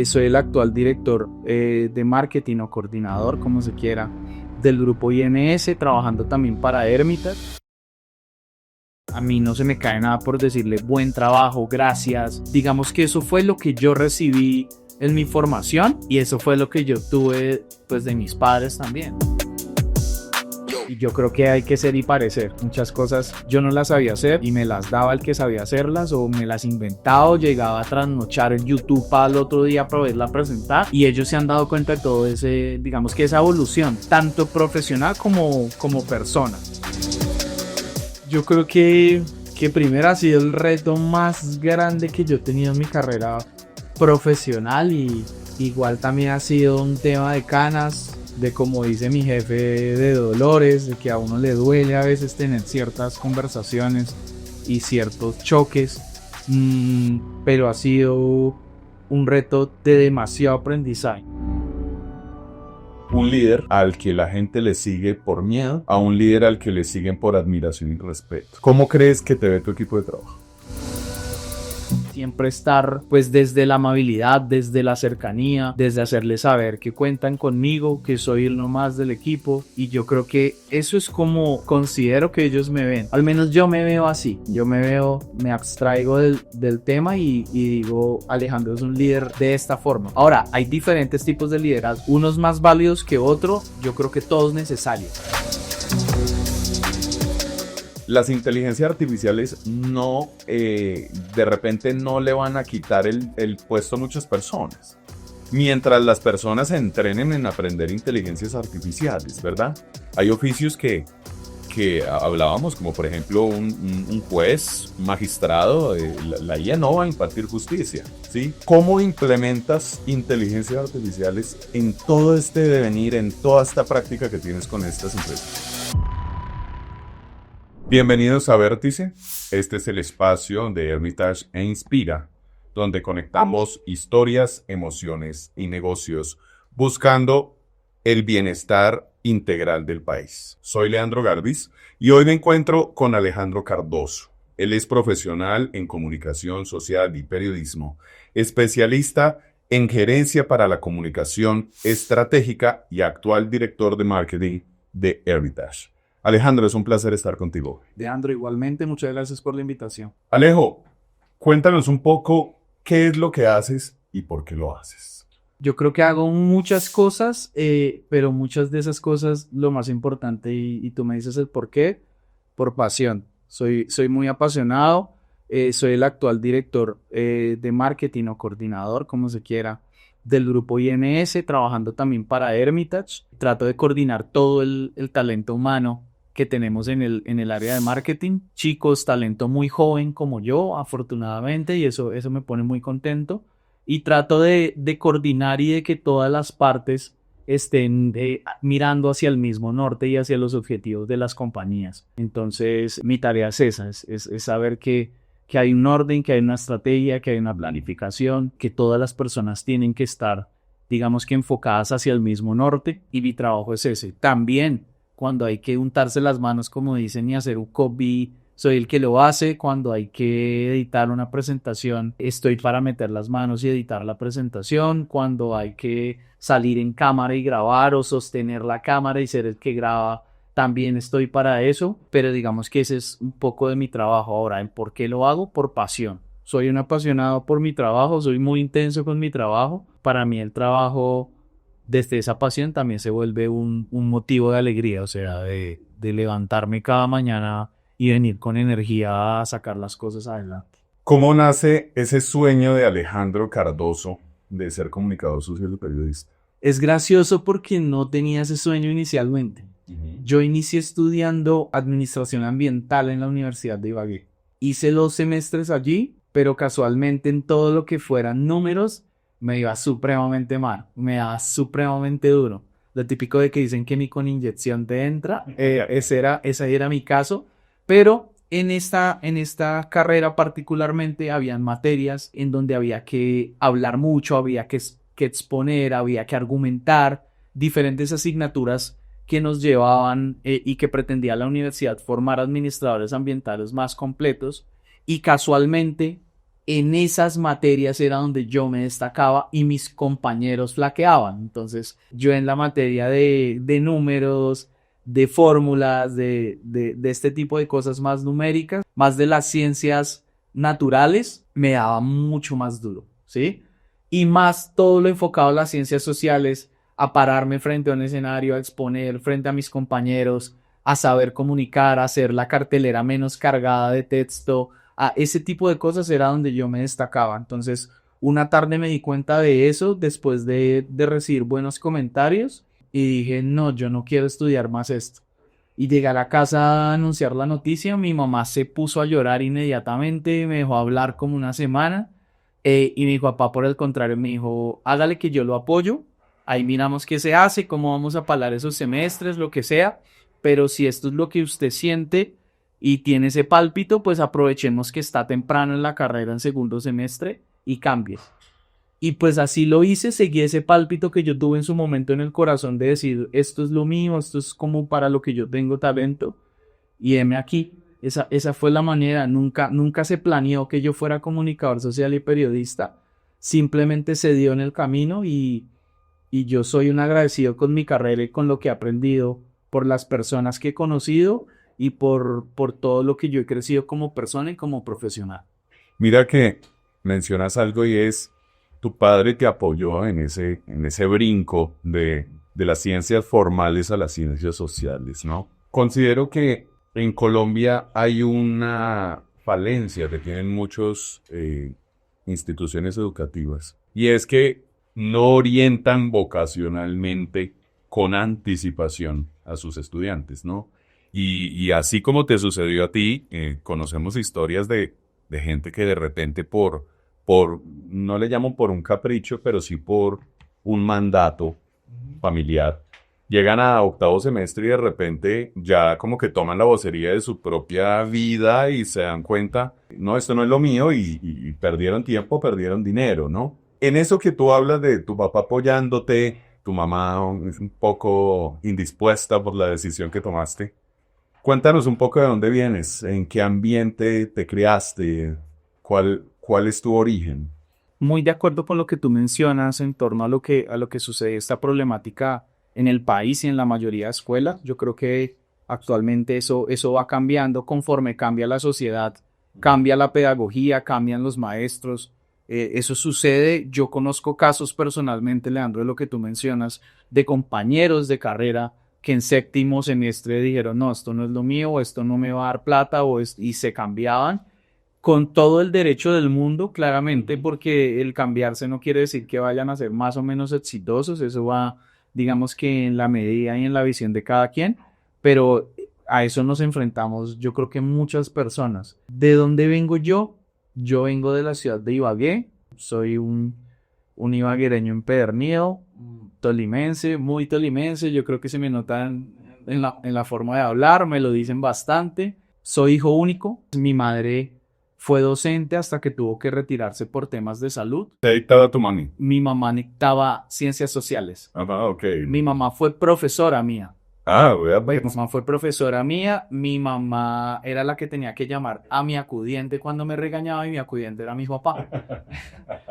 Soy el actual director de marketing o coordinador, como se quiera, del grupo INS, trabajando también para Hermitage. A mí no se me cae nada por decirle buen trabajo, gracias. Digamos que eso fue lo que yo recibí en mi formación y eso fue lo que yo tuve pues de mis padres también. Y yo creo que hay que ser y parecer. Muchas cosas yo no las sabía hacer y me las daba el que sabía hacerlas, o me las inventaba, o llegaba a trasnochar en YouTube para el otro día probarla presentar, y ellos se han dado cuenta de todo ese, digamos que esa evolución, tanto profesional como persona. Yo creo que primero ha sido el reto más grande que yo he tenido en mi carrera profesional, y igual también ha sido un tema de canas, de, como dice mi jefe, de dolores, de que a uno le duele a veces tener ciertas conversaciones y ciertos choques, pero ha sido un reto de demasiado aprendizaje. Un líder al que la gente le sigue por miedo, a un líder al que le siguen por admiración y respeto. ¿Cómo crees que te ve tu equipo de trabajo? Siempre estar pues desde la amabilidad, desde la cercanía, desde hacerles saber que cuentan conmigo, que soy el no más del equipo, y yo creo que eso es como considero que ellos me ven. Al menos yo me veo así, me abstraigo del tema y digo, Alejandro es un líder de esta forma. Ahora, hay diferentes tipos de liderazgo, unos más válidos que otros, yo creo que todos necesarios. Las inteligencias artificiales no, de repente no le van a quitar el puesto a muchas personas. Mientras las personas se entrenen en aprender inteligencias artificiales, ¿verdad? Hay oficios que hablábamos, como por ejemplo un juez, magistrado, la IA no va a impartir justicia, ¿sí? ¿Cómo implementas inteligencias artificiales en todo este devenir, en toda esta práctica que tienes con estas empresas? Bienvenidos a Vértice. Este es el espacio de Hermitage e Inspira, donde conectamos historias, emociones y negocios, buscando el bienestar integral del país. Soy Leandro Garbis y hoy me encuentro con Alejandro Cardoso. Él es profesional en comunicación social y periodismo, especialista en gerencia para la comunicación estratégica y actual director de marketing de Hermitage. Alejandro, es un placer estar contigo. Leandro, igualmente, muchas gracias por la invitación. Alejo, cuéntanos un poco qué es lo que haces y por qué lo haces. Yo creo que hago muchas cosas, pero muchas de esas cosas, lo más importante, y tú me dices el por qué, por pasión. Soy muy apasionado, soy el actual director de marketing o coordinador, como se quiera, del grupo INS, trabajando también para Hermitage. Trato de coordinar todo el talento humano que tenemos en el área de marketing. Chicos, talento muy joven como yo, afortunadamente, y eso me pone muy contento. Y trato de coordinar y de que todas las partes estén mirando hacia el mismo norte y hacia los objetivos de las compañías. Entonces, mi tarea es esa, es saber que hay un orden, que hay una estrategia, que hay una planificación, que todas las personas tienen que estar, digamos que enfocadas hacia el mismo norte, y mi trabajo es ese. También, cuando hay que untarse las manos, como dicen, y hacer un copy, soy el que lo hace. Cuando hay que editar una presentación, estoy para meter las manos y editar la presentación. Cuando hay que salir en cámara y grabar, o sostener la cámara y ser el que graba, también estoy para eso. Pero digamos que ese es un poco de mi trabajo. Ahora, ¿en por qué lo hago? Por pasión. Soy un apasionado por mi trabajo, soy muy intenso con mi trabajo. Para mí el trabajo, desde esa pasión, también se vuelve un motivo de alegría, o sea, de levantarme cada mañana y venir con energía a sacar las cosas adelante. ¿Cómo nace ese sueño de Alejandro Cardoso de ser comunicador social y periodista? Es gracioso porque no tenía ese sueño inicialmente. Yo inicié estudiando administración ambiental en la Universidad de Ibagué. Hice 2 semestres allí, pero casualmente en todo lo que fueran números me iba supremamente mal, me daba supremamente duro. Lo típico de que dicen que ni con inyección te entra, ese era mi caso. Pero en esta carrera particularmente habían materias en donde había que hablar mucho, había que exponer, había que argumentar, diferentes asignaturas que nos llevaban y que pretendía la universidad formar administradores ambientales más completos. Y casualmente en esas materias era donde yo me destacaba y mis compañeros flaqueaban. Entonces, yo en la materia de números, de fórmulas, de este tipo de cosas más numéricas, más de las ciencias naturales, me daba mucho más duro, ¿sí? Y más todo lo enfocado a las ciencias sociales, a pararme frente a un escenario, a exponer frente a mis compañeros, a saber comunicar, a hacer la cartelera menos cargada de texto, a ese tipo de cosas era donde yo me destacaba. Entonces, una tarde me di cuenta de eso después de recibir buenos comentarios y dije, no, yo no quiero estudiar más esto. Y llegué a la casa a anunciar la noticia, mi mamá se puso a llorar inmediatamente, me dejó hablar como una semana y mi papá por el contrario me dijo, hágale que yo lo apoyo, ahí miramos qué se hace, cómo vamos a pagar esos semestres, lo que sea, pero si esto es lo que usted siente y tiene ese pálpito, pues aprovechemos que está temprano en la carrera en segundo semestre y cambie. Y pues así lo hice, seguí ese pálpito que yo tuve en su momento en el corazón de decir, esto es lo mío, esto es como para lo que yo tengo talento. Y heme aquí, esa fue la manera, nunca se planeó que yo fuera comunicador social y periodista, simplemente se dio en el camino y yo soy un agradecido con mi carrera y con lo que he aprendido, por las personas que he conocido y por todo lo que yo he crecido como persona y como profesional. Mira que mencionas algo y es, tu padre te apoyó en ese brinco de las ciencias formales a las ciencias sociales, ¿no? Considero que en Colombia hay una falencia que tienen muchas instituciones educativas y es que no orientan vocacionalmente con anticipación a sus estudiantes, ¿no? Y así como te sucedió a ti, conocemos historias de gente que de repente no le llamo por un capricho, pero sí por un mandato familiar, llegan a octavo semestre y de repente ya como que toman la vocería de su propia vida y se dan cuenta, no, esto no es lo mío y perdieron tiempo, perdieron dinero, ¿no? En eso que tú hablas de tu papá apoyándote, tu mamá es un poco indispuesta por la decisión que tomaste. Cuéntanos un poco de dónde vienes, en qué ambiente te criaste, cuál es tu origen. Muy de acuerdo con lo que tú mencionas en torno a lo que sucede esta problemática en el país y en la mayoría de escuelas. Yo creo que actualmente eso va cambiando conforme cambia la sociedad, cambia la pedagogía, cambian los maestros. Eso sucede. Yo conozco casos personalmente, Leandro, de lo que tú mencionas, de compañeros de carrera que en séptimo semestre dijeron, no, esto no es lo mío, o esto no me va a dar plata, y se cambiaban con todo el derecho del mundo, claramente, porque el cambiarse no quiere decir que vayan a ser más o menos exitosos, eso va, digamos que en la medida y en la visión de cada quien, pero a eso nos enfrentamos, yo creo que muchas personas. ¿De dónde vengo yo? Yo vengo de la ciudad de Ibagué, soy un ibaguereño empedernido, tolimense, muy tolimense, yo creo que se me nota en la forma de hablar, me lo dicen bastante. Soy hijo único, mi madre fue docente hasta que tuvo que retirarse por temas de salud. ¿Te dictaba tu mami? Mi mamá dictaba ciencias sociales. Ah, ok. Mi mamá fue profesora mía. Ah, vea, Mi pues. mamá fue profesora mía. Mi mamá era la que tenía que llamar a mi acudiente cuando me regañaba y mi acudiente era mi papá.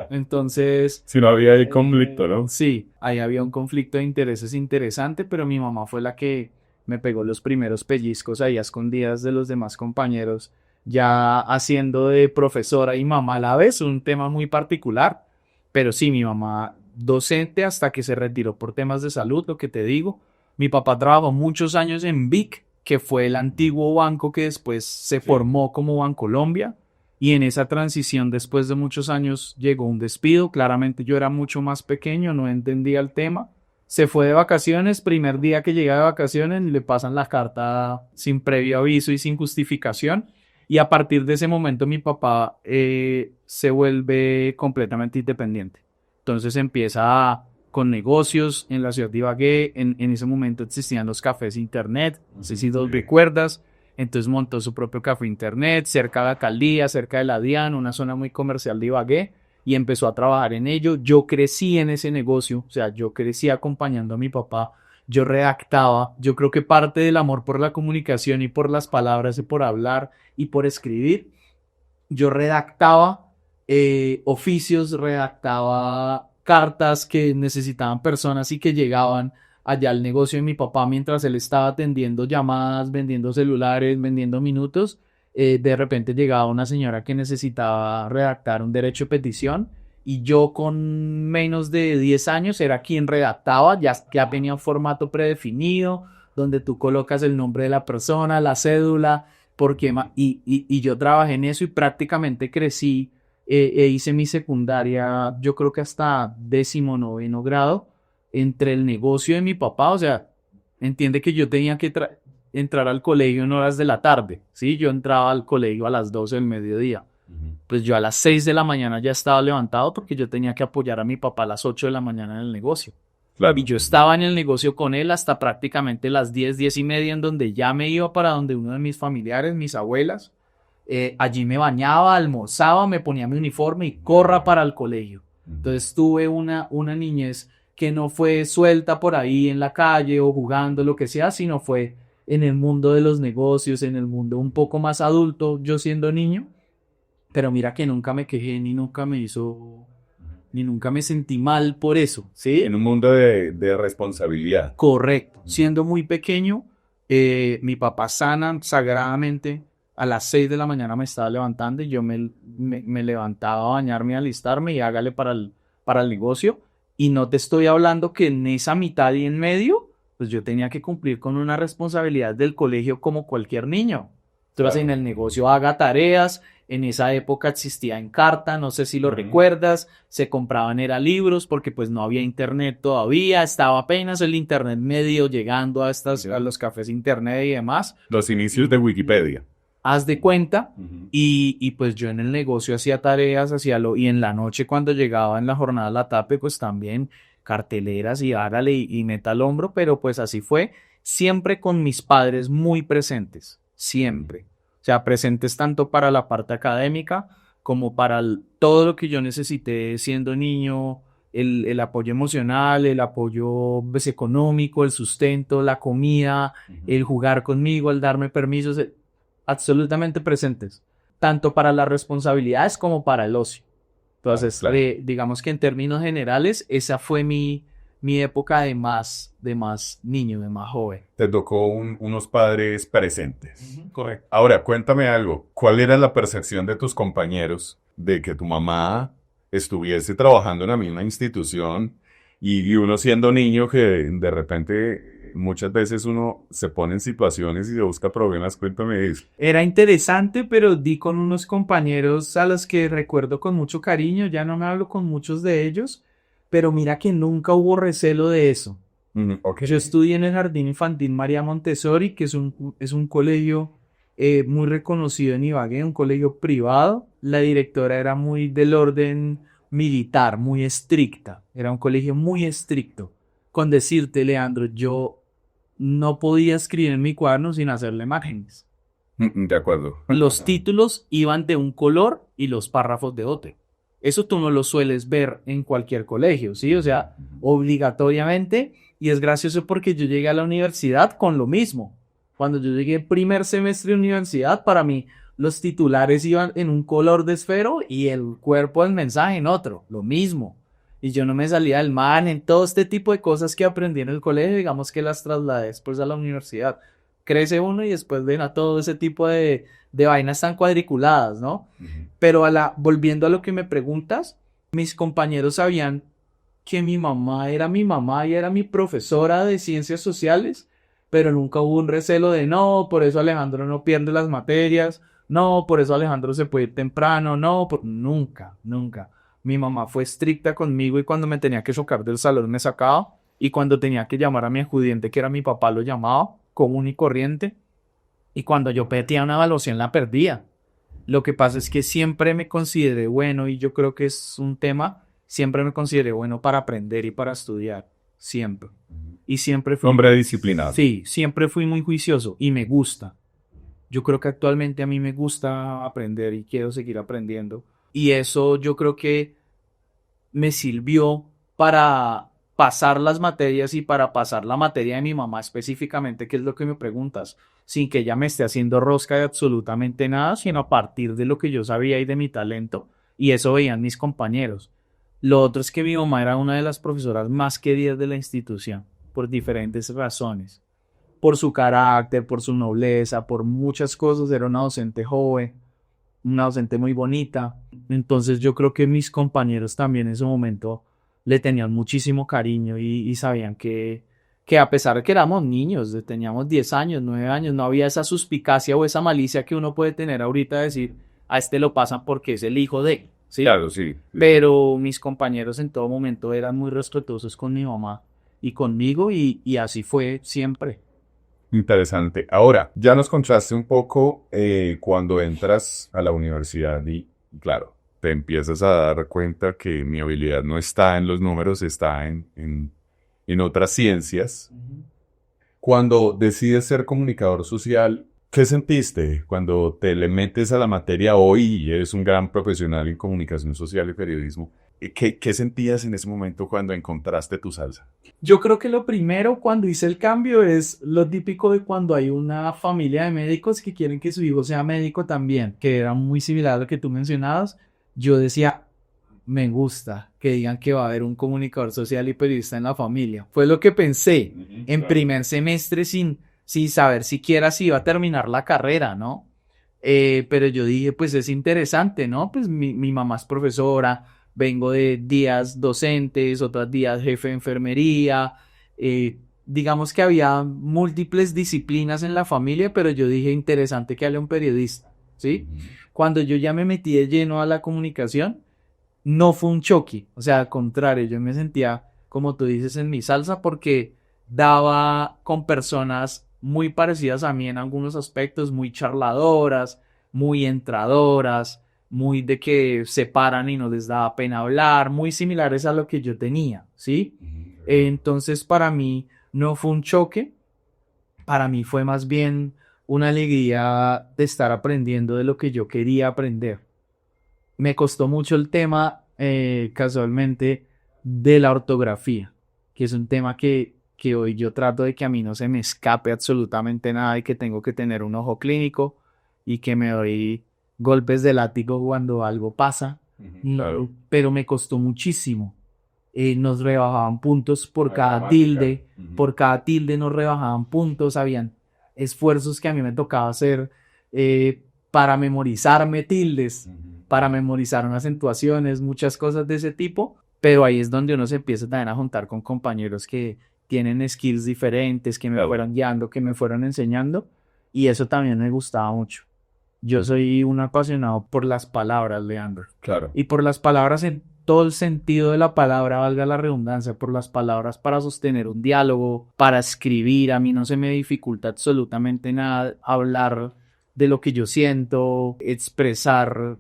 Entonces, Si no había ahí conflicto, ¿no? sí, ahí había un conflicto de intereses interesante, pero mi mamá fue la que me pegó los primeros pellizcos ahí a escondidas de los demás compañeros, ya haciendo de profesora y mamá a la vez, un tema muy particular. Pero sí, mi mamá docente hasta que se retiró por temas de salud, lo que te digo. Mi papá trabajó muchos años en BIC, que fue el antiguo banco que después se formó como Bancolombia. Y en esa transición, después de muchos años, llegó un despido. Claramente yo era mucho más pequeño, no entendía el tema. Se fue de vacaciones, primer día que llega de vacaciones, le pasan la carta sin previo aviso y sin justificación. Y a partir de ese momento mi papá se vuelve completamente independiente. Entonces con negocios en la ciudad de Ibagué. En ese momento existían los cafés internet, no sé si los recuerdas. Entonces montó su propio café internet cerca de la alcaldía, cerca de la DIAN, una zona muy comercial de Ibagué, y empezó a trabajar en ello. Yo crecí en ese negocio, o sea, yo crecí acompañando a mi papá. Yo redactaba, yo creo que parte del amor por la comunicación y por las palabras y por hablar y por escribir, yo redactaba oficios, redactaba cartas que necesitaban personas y que llegaban allá al negocio de mi papá mientras él estaba atendiendo llamadas, vendiendo celulares, vendiendo minutos. De repente llegaba una señora que necesitaba redactar un derecho de petición y yo con menos de 10 años era quien redactaba, ya tenía un formato predefinido donde tú colocas el nombre de la persona, la cédula, y yo trabajé en eso y prácticamente crecí, hice mi secundaria, yo creo que hasta 19º grado, entre el negocio de mi papá. O sea, entiende que yo tenía que entrar al colegio en horas de la tarde, ¿sí? Yo entraba al colegio a las 12 del mediodía. Pues yo a las 6 de la mañana ya estaba levantado porque yo tenía que apoyar a mi papá a las 8 de la mañana en el negocio. Claro. Y yo estaba en el negocio con él hasta prácticamente las 10, 10:30, en donde ya me iba para donde uno de mis familiares, mis abuelas. Allí me bañaba, almorzaba, me ponía mi uniforme y corra para el colegio. Entonces tuve una niñez que no fue suelta por ahí en la calle o jugando, lo que sea, sino fue en el mundo de los negocios, en el mundo un poco más adulto, yo siendo niño. Pero mira que nunca me quejé, ni nunca me sentí mal por eso, ¿sí? En un mundo de responsabilidad. Correcto. Siendo muy pequeño, mi papá sagradamente a las 6 de la mañana me estaba levantando y yo me levantaba a bañarme, a alistarme y hágale para el negocio. Y no te estoy hablando que en esa mitad y en medio, pues yo tenía que cumplir con una responsabilidad del colegio como cualquier niño. Entonces, Claro. en el negocio haga tareas. En esa época existía Encarta, no sé si lo recuerdas, se compraban libros porque pues no había internet todavía, estaba apenas el internet medio llegando a los cafés internet y demás. Los inicios de Wikipedia. Haz de cuenta, y pues yo en el negocio hacía tareas, y en la noche cuando llegaba en la jornada a la tape, pues también carteleras y hágale y meta al hombro, pero pues así fue, siempre con mis padres muy presentes, siempre. O sea, presentes tanto para la parte académica como para todo lo que yo necesité siendo niño, el apoyo emocional, el apoyo pues, económico, el sustento, la comida, el jugar conmigo, el darme permisos, absolutamente presentes, tanto para las responsabilidades como para el ocio. Entonces, Claro. digamos que en términos generales, esa fue mi época de más niño, de más joven. Te tocó unos padres presentes. Correcto. Ahora, cuéntame algo. ¿Cuál era la percepción de tus compañeros de que tu mamá estuviese trabajando en la misma institución y uno siendo niño que de repente muchas veces uno se pone en situaciones y se busca problemas? Cuéntame eso. Era interesante, pero di con unos compañeros a los que recuerdo con mucho cariño. Ya no me hablo con muchos de ellos, pero mira que nunca hubo recelo de eso. Okay. Yo estudié en el Jardín Infantil María Montessori, que es un colegio muy reconocido en Ibagué, un colegio privado. La directora era muy del orden militar, muy estricta. Era un colegio muy estricto. Con decirte, Leandro, yo no podía escribir en mi cuaderno sin hacerle márgenes. De acuerdo. Los títulos iban de un color y los párrafos de otro. Eso tú no lo sueles ver en cualquier colegio, ¿sí? O sea, obligatoriamente. Y es gracioso porque yo llegué a la universidad con lo mismo. Cuando yo llegué primer semestre de universidad, para mí los titulares iban en un color de esfero y el cuerpo del mensaje en otro, lo mismo. Y yo no me salía del man en todo este tipo de cosas que aprendí en el colegio, digamos que las trasladé después a la universidad. Crece uno y después ven a todo ese tipo de vainas tan cuadriculadas, ¿no? Pero volviendo a lo que me preguntas, mis compañeros sabían que mi mamá y era mi profesora de ciencias sociales, pero nunca hubo un recelo de no, por eso Alejandro no pierde las materias, no, por eso Alejandro se puede ir temprano, no, nunca, nunca. Mi mamá fue estricta conmigo y cuando me tenía que sacar del salón me sacaba, y cuando tenía que llamar a mi acudiente, que era mi papá, lo llamaba común y corriente, y cuando yo pedía una evaluación la perdía. Lo que pasa es que siempre me consideré bueno, y yo creo que es un tema, siempre me consideré bueno para aprender y para estudiar, siempre. Y siempre fui... Hombre disciplinado. Sí, siempre fui muy juicioso y me gusta. Yo creo que actualmente a mí me gusta aprender y quiero seguir aprendiendo. Y eso yo creo que me sirvió para pasar las materias y para pasar la materia de mi mamá específicamente, que es lo que me preguntas, sin que ella me esté haciendo rosca de absolutamente nada, sino a partir de lo que yo sabía y de mi talento. y eso veían mis compañeros. Lo otro es que mi mamá era una de las profesoras más queridas de la institución, por diferentes razones. Por su carácter, por su nobleza, por muchas cosas. Era una docente joven, una docente muy bonita. Entonces yo creo que mis compañeros también en ese momento le tenían muchísimo cariño y sabían que a pesar de que éramos niños, teníamos 10 años, 9 años, no había esa suspicacia o esa malicia que uno puede tener ahorita de decir, a este lo pasan porque es el hijo de, ¿sí? Claro, sí. Pero mis compañeros en todo momento eran muy respetuosos con mi mamá y conmigo y así fue siempre. Interesante. Ahora, ya nos contaste un poco cuando entras a la universidad y, claro, te empiezas a dar cuenta que mi habilidad no está en los números, está en otras ciencias. Cuando decides ser comunicador social, ¿qué sentiste cuando te le metes a la materia hoy y eres un gran profesional en comunicación social y periodismo? ¿Qué sentías en ese momento cuando encontraste tu salsa? Yo creo que lo primero cuando hice el cambio es lo típico de cuando hay una familia de médicos que quieren que su hijo sea médico también, que era muy similar a lo que tú mencionabas. Yo decía, me gusta que digan que va a haber un comunicador social y periodista en la familia. Fue lo que pensé en Claro. primer semestre sin saber siquiera si iba a terminar la carrera, ¿no? Pero yo dije, pues es interesante, ¿no? Pues mi mamá es profesora, vengo de días docentes, otros días jefe de enfermería, digamos que había múltiples disciplinas en la familia, pero yo dije, interesante que haya un periodista, ¿sí? Cuando yo ya me metí de lleno a la comunicación, no fue un choque, o sea, al contrario, yo me sentía, como tú dices, en mi salsa porque daba con personas muy parecidas a mí en algunos aspectos, muy charladoras, muy entradoras, muy de que se paran y no les daba pena hablar, muy similares a lo que yo tenía, ¿sí? Entonces, para mí no fue un choque, para mí fue más bien una alegría de estar aprendiendo de lo que yo quería aprender. Me costó mucho el tema, casualmente, de la ortografía, que es un tema que hoy yo trato de que a mí no se me escape absolutamente nada y que tengo que tener un ojo clínico y que me doy golpes de látigo cuando algo pasa. Claro. Pero me costó muchísimo. Nos rebajaban puntos por cada tilde, por cada tilde nos rebajaban puntos, habían esfuerzos que a mí me tocaba hacer para memorizarme tildes, para memorizar unas acentuaciones, muchas cosas de ese tipo, pero ahí es donde uno se empieza también a juntar con compañeros que tienen skills diferentes, que me Claro. fueron guiando, que me fueron enseñando, y eso también me gustaba mucho. Yo soy un apasionado por las palabras, Leandro, Claro. y por las palabras en todo el sentido de la palabra, valga la redundancia, por las palabras para sostener un diálogo, para escribir. A mí no se me dificulta absolutamente nada hablar de lo que yo siento, expresar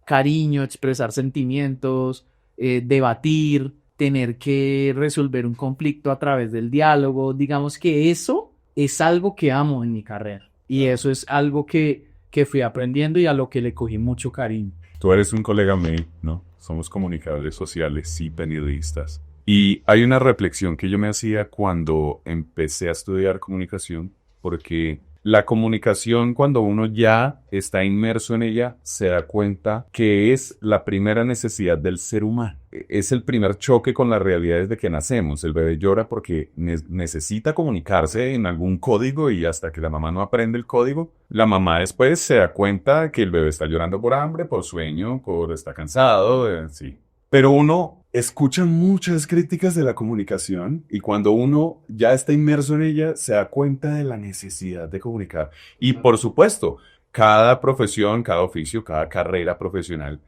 cariño, expresar sentimientos, debatir, tener que resolver un conflicto a través del diálogo. Digamos que eso es algo que amo en mi carrera y eso es algo que fui aprendiendo y a lo que le cogí mucho cariño. Tú eres un colega mío, ¿no? Somos comunicadores sociales y periodistas. Y hay una reflexión que yo me hacía cuando empecé a estudiar comunicación, porque la comunicación, cuando uno ya está inmerso en ella, se da cuenta que es la primera necesidad del ser humano. Es el primer choque con la realidad desde que nacemos. El bebé llora porque necesita comunicarse en algún código y hasta que la mamá no aprende el código, la mamá después se da cuenta que el bebé está llorando por hambre, por sueño, por está cansado, sí. Pero uno escucha muchas críticas de la comunicación y cuando uno ya está inmerso en ella, se da cuenta de la necesidad de comunicar. Y por supuesto, cada profesión, cada oficio, cada carrera profesional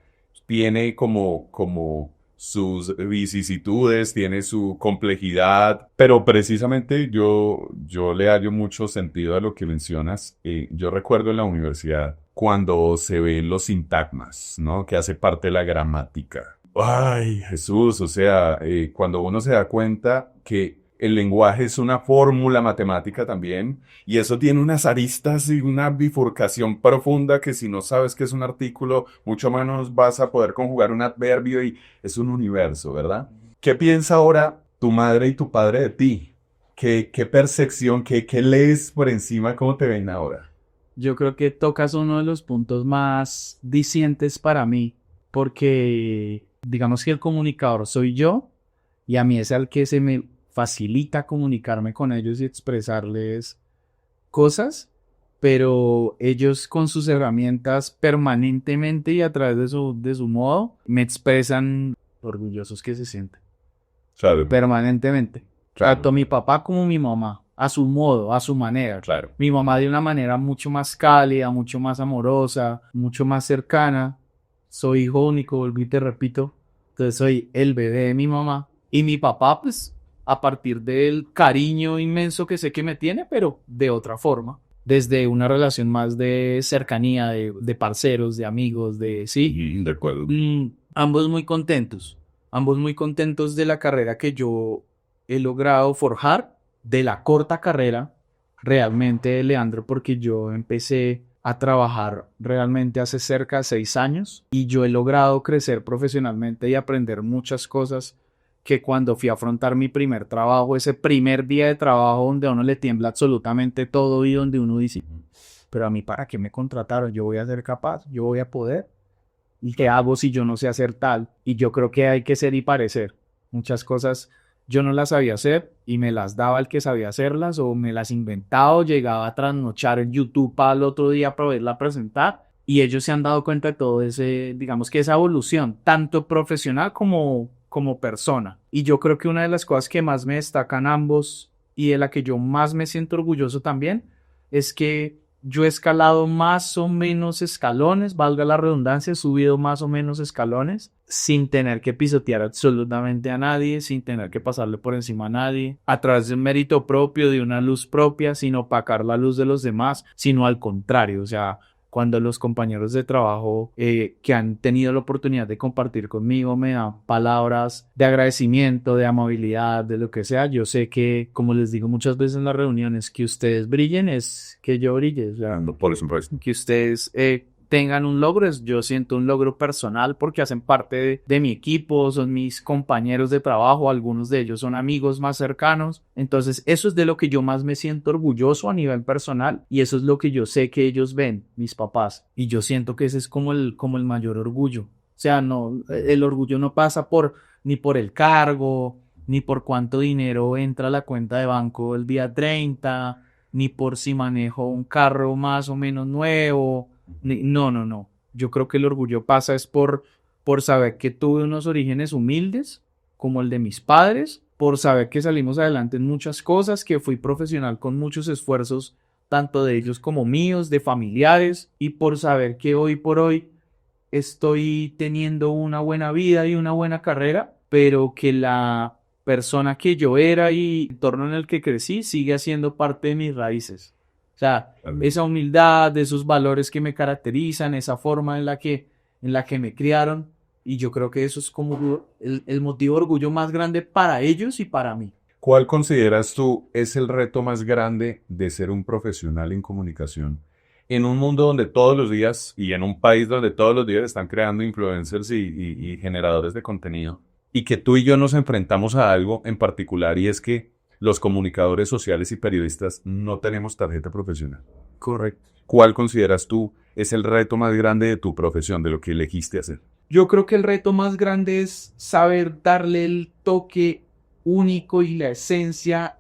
tiene como sus vicisitudes, tiene su complejidad, pero precisamente yo le hallo mucho sentido a lo que mencionas. Yo recuerdo en la universidad cuando se ven los sintagmas, ¿no? Que hace parte de la gramática. Ay, Jesús, o sea, cuando uno se da cuenta que el lenguaje es una fórmula matemática también, y eso tiene unas aristas y una bifurcación profunda que si no sabes qué es un artículo, mucho menos vas a poder conjugar un adverbio y es un universo, ¿verdad? ¿Qué piensa ahora tu madre y tu padre de ti? ¿Qué percepción, qué lees por encima, cómo te ven ahora? Yo creo que tocas uno de los puntos más dicientes para mí porque digamos que el comunicador soy yo y a mí es al que se me facilita comunicarme con ellos y expresarles cosas, pero ellos con sus herramientas permanentemente y a través de su modo me expresan orgullosos que se sienten Claro, permanentemente. claro, Tanto mi papá como mi mamá, a su modo, a su manera. claro. Mi mamá de una manera mucho más cálida, mucho más amorosa, mucho más cercana. Soy hijo único, volví y te repito. Entonces soy el bebé de mi mamá. Y mi papá, pues, a partir del cariño inmenso que sé que me tiene, pero de otra forma. Desde una relación más de cercanía, de parceros, de amigos, de sí. De acuerdo. Ambos muy contentos de la carrera que yo he logrado forjar, de la corta carrera, realmente, Leandro, porque yo empecé a trabajar realmente hace cerca de 6 años y yo he logrado crecer profesionalmente y aprender muchas cosas que cuando fui a afrontar mi primer trabajo, ese primer día de trabajo donde a uno le tiembla absolutamente todo y donde uno dice, pero a mí para qué me contrataron, yo voy a ser capaz, yo voy a poder. ¿Y qué hago si yo no sé hacer tal? Y yo creo que hay que ser y parecer. Muchas cosas yo no las sabía hacer y me las daba el que sabía hacerlas o me las inventaba o llegaba a trasnochar en YouTube para el otro día para verla presentar. Y ellos se han dado cuenta de todo ese, digamos que esa evolución, tanto profesional como persona. Y yo creo que una de las cosas que más me destacan ambos y de la que yo más me siento orgulloso también es que yo he escalado más o menos escalones, valga la redundancia, he subido más o menos escalones sin tener que pisotear absolutamente a nadie, sin tener que pasarle por encima a nadie, a través de un mérito propio, de una luz propia, sin opacar la luz de los demás, sino al contrario, o sea, cuando los compañeros de trabajo que han tenido la oportunidad de compartir conmigo me dan palabras de agradecimiento, de amabilidad, de lo que sea, yo sé que, como les digo muchas veces en las reuniones, que ustedes brillen es que yo brille, o sea, Por eso, pues. que ustedes tengan un logro, yo siento un logro personal porque hacen parte de mi equipo, son mis compañeros de trabajo, algunos de ellos son amigos más cercanos, entonces eso es de lo que yo más me siento orgulloso a nivel personal y eso es lo que yo sé que ellos ven, mis papás, y yo siento que ese es como el mayor orgullo, o sea, no, el orgullo no pasa ni por el cargo, ni por cuánto dinero entra a la cuenta de banco el día 30, ni por si manejo un carro más o menos nuevo. No, no, no. Yo creo que el orgullo pasa es por saber que tuve unos orígenes humildes, como el de mis padres, por saber que salimos adelante en muchas cosas, que fui profesional con muchos esfuerzos, tanto de ellos como míos, de familiares, y por saber que hoy por hoy estoy teniendo una buena vida y una buena carrera, pero que la persona que yo era y el entorno en el que crecí sigue siendo parte de mis raíces. O sea, esa humildad, de esos valores que me caracterizan, esa forma en la que me criaron, y yo creo que eso es como el motivo de orgullo más grande para ellos y para mí. ¿Cuál consideras tú es el reto más grande de ser un profesional en comunicación? En un mundo donde todos los días y en un país donde todos los días están creando influencers y generadores de contenido, y que tú y yo nos enfrentamos a algo en particular y es que los comunicadores sociales y periodistas no tenemos tarjeta profesional. Correcto. ¿Cuál consideras tú es el reto más grande de tu profesión, de lo que elegiste hacer? Yo creo que el reto más grande es saber darle el toque único y la esencia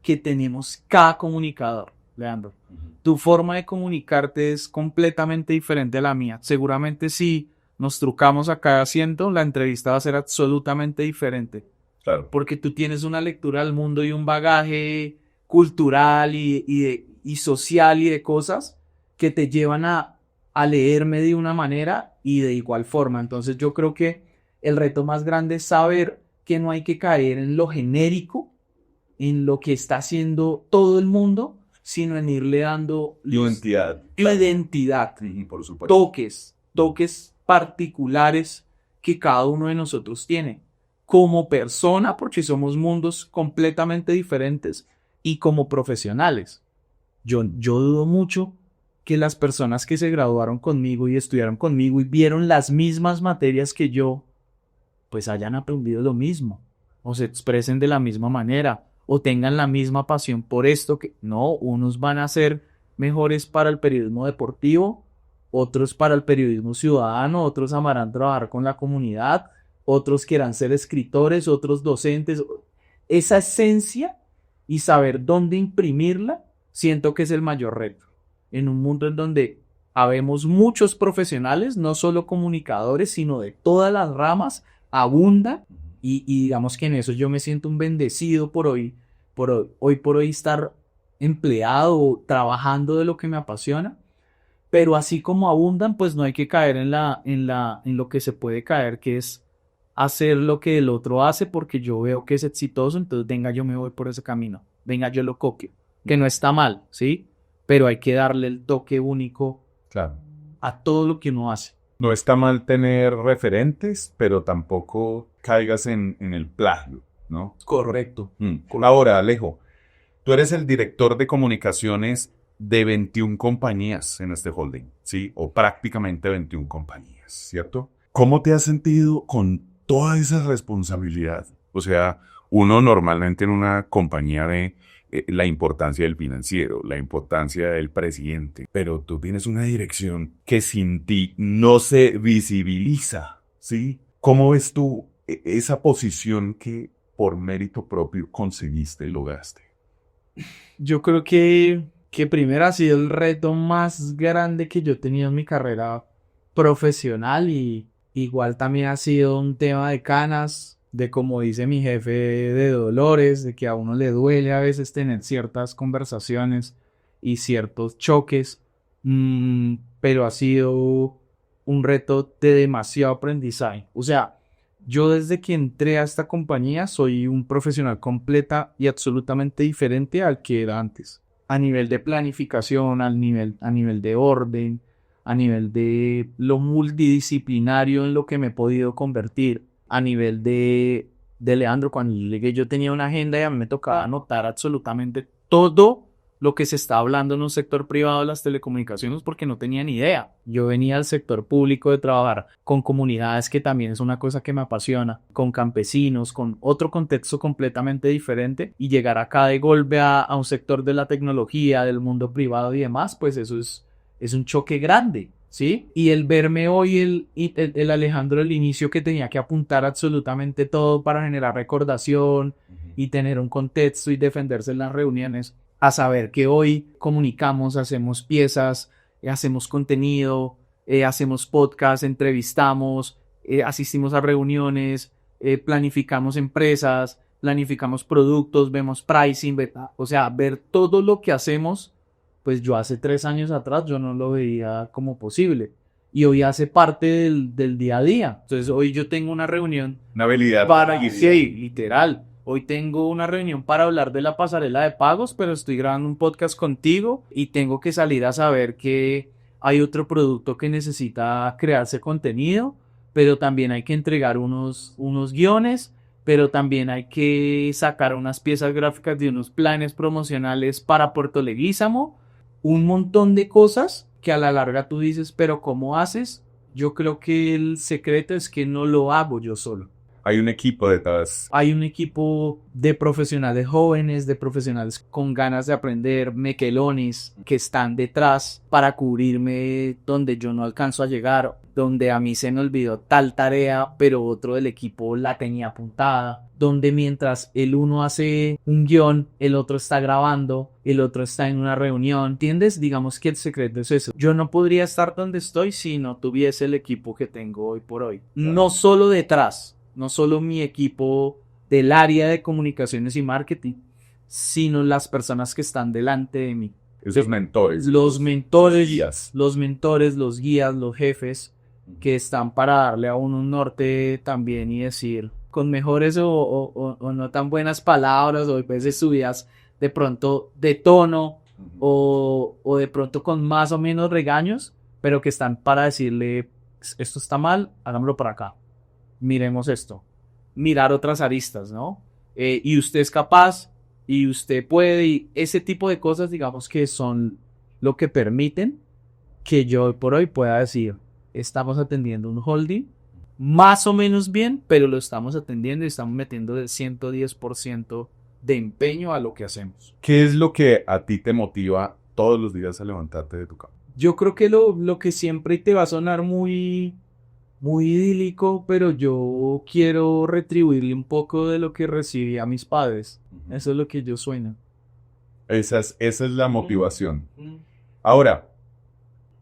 que tenemos cada comunicador, Leandro. Tu forma de comunicarte es completamente diferente a la mía. Seguramente si nos trucamos a cada asiento, la entrevista va a ser absolutamente diferente. Claro. Porque tú tienes una lectura del mundo y un bagaje cultural y social y de cosas que te llevan a leerme de una manera y de igual forma. Entonces yo creo que el reto más grande es saber que no hay que caer en lo genérico, en lo que está haciendo todo el mundo, sino en irle dando Identidad. identidad, Por supuesto. toques particulares que cada uno de nosotros tiene, como persona, porque somos mundos completamente diferentes, y como profesionales. Yo dudo mucho que las personas que se graduaron conmigo y estudiaron conmigo y vieron las mismas materias que yo, pues hayan aprendido lo mismo, o se expresen de la misma manera, o tengan la misma pasión por esto que no, unos van a ser mejores para el periodismo deportivo, otros para el periodismo ciudadano, otros amarán trabajar con la comunidad, otros quieran ser escritores, otros docentes. Esa esencia y saber dónde imprimirla, siento que es el mayor reto. En un mundo en donde habemos muchos profesionales, no solo comunicadores, sino de todas las ramas, abunda, y digamos que en eso yo me siento un bendecido hoy por hoy estar empleado o trabajando de lo que me apasiona. Pero así como abundan, pues no hay que caer en lo que se puede caer, que es hacer lo que el otro hace porque yo veo que es exitoso, entonces venga, yo me voy por ese camino, venga, yo lo copio, que no está mal, ¿sí? Pero hay que darle el toque único Claro. a todo lo que uno hace. No está mal tener referentes, pero tampoco caigas en el plagio, ¿no? Correcto. Ahora, Alejo, tú eres el director de comunicaciones de 21 compañías en este holding, ¿sí? O prácticamente 21 compañías, ¿cierto? ¿Cómo te has sentido con toda esa responsabilidad? O sea, uno normalmente en una compañía ve la importancia del financiero, la importancia del presidente, pero tú tienes una dirección que sin ti no se visibiliza, ¿sí? ¿Cómo ves tú esa posición que por mérito propio conseguiste y lograste? Yo creo que primero ha sido el reto más grande que yo he tenido en mi carrera profesional, y igual también ha sido un tema de canas, de como dice mi jefe, de dolores, de que a uno le duele a veces tener ciertas conversaciones y ciertos choques, pero ha sido un reto de demasiado aprendizaje. O sea, yo desde que entré a esta compañía soy un profesional completa y absolutamente diferente al que era antes. A nivel de planificación, a nivel de orden, a nivel de lo multidisciplinario en lo que me he podido convertir, a nivel de Leandro, cuando llegué yo tenía una agenda y a mí me tocaba anotar absolutamente todo lo que se está hablando en un sector privado de las telecomunicaciones porque no tenía ni idea. Yo venía del sector público de trabajar con comunidades, que también es una cosa que me apasiona, con campesinos, con otro contexto completamente diferente, y llegar acá de golpe a un sector de la tecnología, del mundo privado y demás, pues eso es un choque grande, ¿sí? Y el verme hoy el Alejandro del inicio, que tenía que apuntar absolutamente todo para generar recordación y tener un contexto y defenderse en las reuniones, a saber que hoy comunicamos, hacemos piezas, hacemos contenido, hacemos podcast, entrevistamos, asistimos a reuniones, planificamos empresas, planificamos productos, vemos pricing, o sea, ver todo lo que hacemos, pues yo hace 3 años atrás yo no lo veía como posible. Y hoy hace parte del día a día. Entonces hoy yo tengo una reunión. Una habilidad. Sí, literal. Hoy tengo una reunión para hablar de la pasarela de pagos, pero estoy grabando un podcast contigo y tengo que salir a saber que hay otro producto que necesita crearse contenido, pero también hay que entregar unos guiones, pero también hay que sacar unas piezas gráficas de unos planes promocionales para Puerto Leguízamo, un montón de cosas que a la larga tú dices, pero ¿cómo haces? Yo creo que el secreto es que no lo hago yo solo. Hay un equipo detrás. Hay un equipo de profesionales jóvenes, de profesionales con ganas de aprender, mequelones, que están detrás para cubrirme donde yo no alcanzo a llegar, donde a mí se me olvidó tal tarea, pero otro del equipo la tenía apuntada, donde mientras el uno hace un guión, el otro está grabando, el otro está en una reunión, ¿entiendes? Digamos que el secreto es eso. Yo no podría estar donde estoy si no tuviese el equipo que tengo hoy por hoy. No solo detrás, no solo mi equipo del área de comunicaciones y marketing, sino las personas que están delante de mí. Esos mentores. Los mentores, guías. los guías, los jefes, que están para darle a uno un norte también y decir, con mejores o no tan buenas palabras, o a veces subidas de pronto de tono, o de pronto con más o menos regaños, pero que están para decirle, esto está mal, hagámoslo para acá. Miremos esto, mirar otras aristas, ¿no? Y usted es capaz, y usted puede, y ese tipo de cosas, digamos que son lo que permiten que yo hoy por hoy pueda decir, estamos atendiendo un holding más o menos bien, pero lo estamos atendiendo y estamos metiendo el 110% de empeño a lo que hacemos. ¿Qué es lo que a ti te motiva todos los días a levantarte de tu cama? Yo creo que lo que siempre te va a sonar muy idílico, pero yo quiero retribuirle un poco de lo que recibí a mis padres. Eso es lo que yo sueño. Esa es la motivación. Ahora,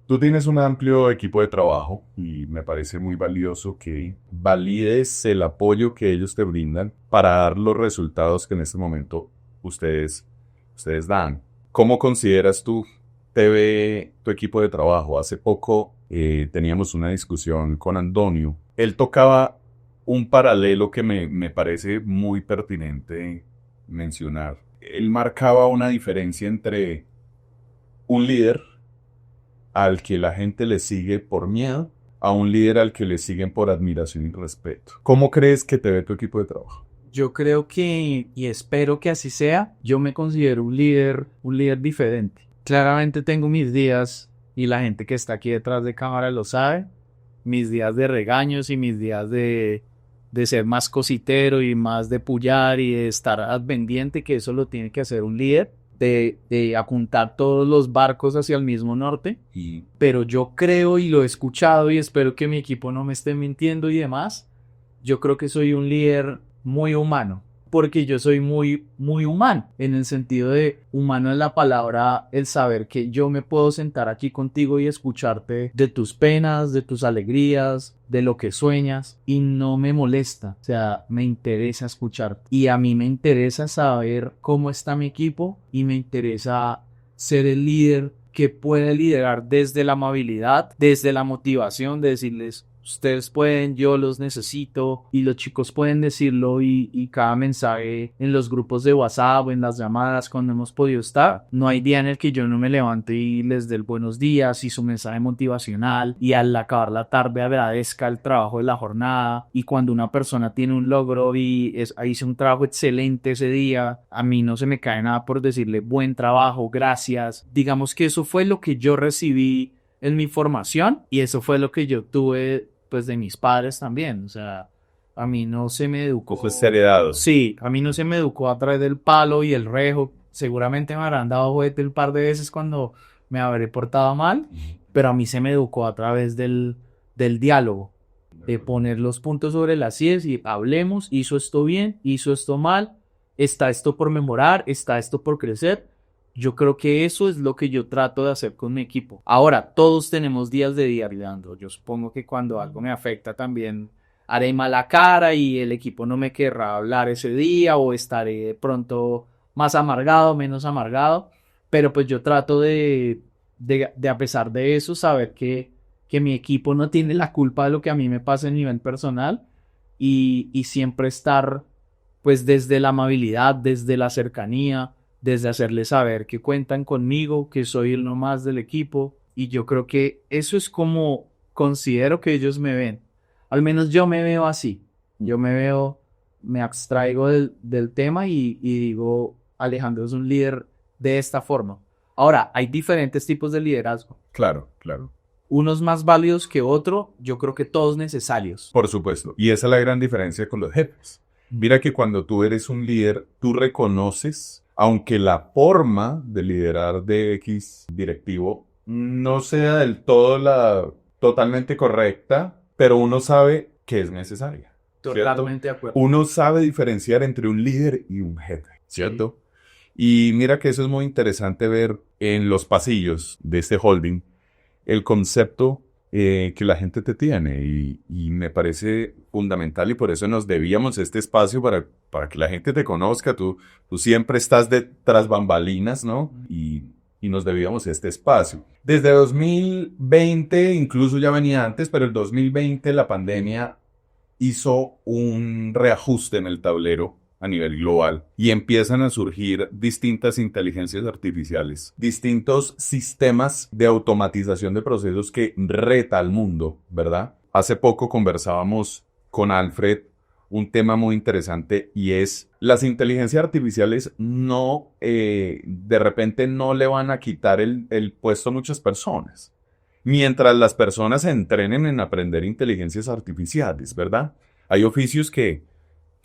tú tienes un amplio equipo de trabajo y me parece muy valioso que valides el apoyo que ellos te brindan para dar los resultados que en este momento ustedes dan. ¿Cómo consideras tú te ve tu equipo de trabajo? Hace poco teníamos una discusión con Antonio. Él tocaba un paralelo que me parece muy pertinente mencionar. Él marcaba una diferencia entre un líder al que la gente le sigue por miedo a un líder al que le siguen por admiración y respeto. ¿Cómo crees que te ve tu equipo de trabajo? Yo creo que, y espero que así sea, yo me considero un líder diferente. Claramente tengo mis días, y la gente que está aquí detrás de cámara lo sabe, mis días de regaños y mis días de ser más cositero y más de pullar y de estar al pendiente, que eso lo tiene que hacer un líder, de apuntar todos los barcos hacia el mismo norte. Pero yo creo, y lo he escuchado y espero que mi equipo no me esté mintiendo y demás, yo creo que soy un líder muy humano, porque yo soy muy humano, en el sentido de humano es la palabra, el saber que yo me puedo sentar aquí contigo y escucharte de tus penas, de tus alegrías, de lo que sueñas, y no me molesta, o sea, me interesa escucharte. Y a mí me interesa saber cómo está mi equipo y me interesa ser el líder que puede liderar desde la amabilidad, desde la motivación, de decirles: ustedes pueden, yo los necesito, y los chicos pueden decirlo, y cada mensaje en los grupos de WhatsApp o en las llamadas cuando hemos podido estar, no hay día en el que yo no me levante y les dé el buenos días y su mensaje motivacional, y al acabar la tarde agradezca el trabajo de la jornada. Y cuando una persona tiene un logro y hice un trabajo excelente ese día, a mí no se me cae nada por decirle buen trabajo, gracias. Digamos que eso fue lo que yo recibí en mi formación, y eso fue lo que yo tuve pues de mis padres también. O sea, a mí no se me educó. Fue heredado. Sí, a mí no se me educó a través del palo y el rejo. Seguramente me habrán dado juguete un par de veces cuando me habré portado mal, pero a mí se me educó a través del diálogo, de poner los puntos sobre las íes y hablemos: hizo esto bien, hizo esto mal, está esto por mejorar, está esto por crecer. Yo creo que eso es lo que yo trato de hacer con mi equipo. Ahora, todos tenemos días de día, Leandro. Yo supongo que cuando algo me afecta también haré mala cara y el equipo no me querrá hablar ese día, o estaré de pronto más amargado, menos amargado. Pero pues yo trato de a pesar de eso, saber que mi equipo no tiene la culpa de lo que a mí me pasa a nivel personal, y siempre estar pues desde la amabilidad, desde la cercanía, desde hacerles saber que cuentan conmigo, que soy el no más del equipo. Y yo creo que eso es como considero que ellos me ven. Al menos yo me veo así. Yo me abstraigo del tema y digo: Alejandro es un líder de esta forma. Ahora, hay diferentes tipos de liderazgo. Claro, claro. Unos más válidos que otros, yo creo que todos necesarios. Por supuesto. Y esa es la gran diferencia con los jefes. Mira que cuando tú eres un líder, tú reconoces, aunque la forma de liderar de X directivo no sea del todo la totalmente correcta, pero uno sabe que es necesaria. Totalmente de acuerdo. Uno sabe diferenciar entre un líder y un jefe, ¿cierto? Y mira que eso es muy interesante ver en los pasillos de este holding el concepto que la gente te tiene, y me parece fundamental, y por eso nos debíamos este espacio para que la gente te conozca. Tú siempre estás tras bambalinas, ¿no? Y nos debíamos este espacio. Desde 2020, incluso ya venía antes, pero el 2020 la pandemia hizo un reajuste en el tablero a nivel global y empiezan a surgir distintas inteligencias artificiales, distintos sistemas de automatización de procesos que reta al mundo, ¿verdad? Hace poco conversábamos con Alfred un tema muy interesante, y es: las inteligencias artificiales de repente no le van a quitar el puesto a muchas personas, mientras las personas se entrenen en aprender inteligencias artificiales, ¿verdad? Hay oficios que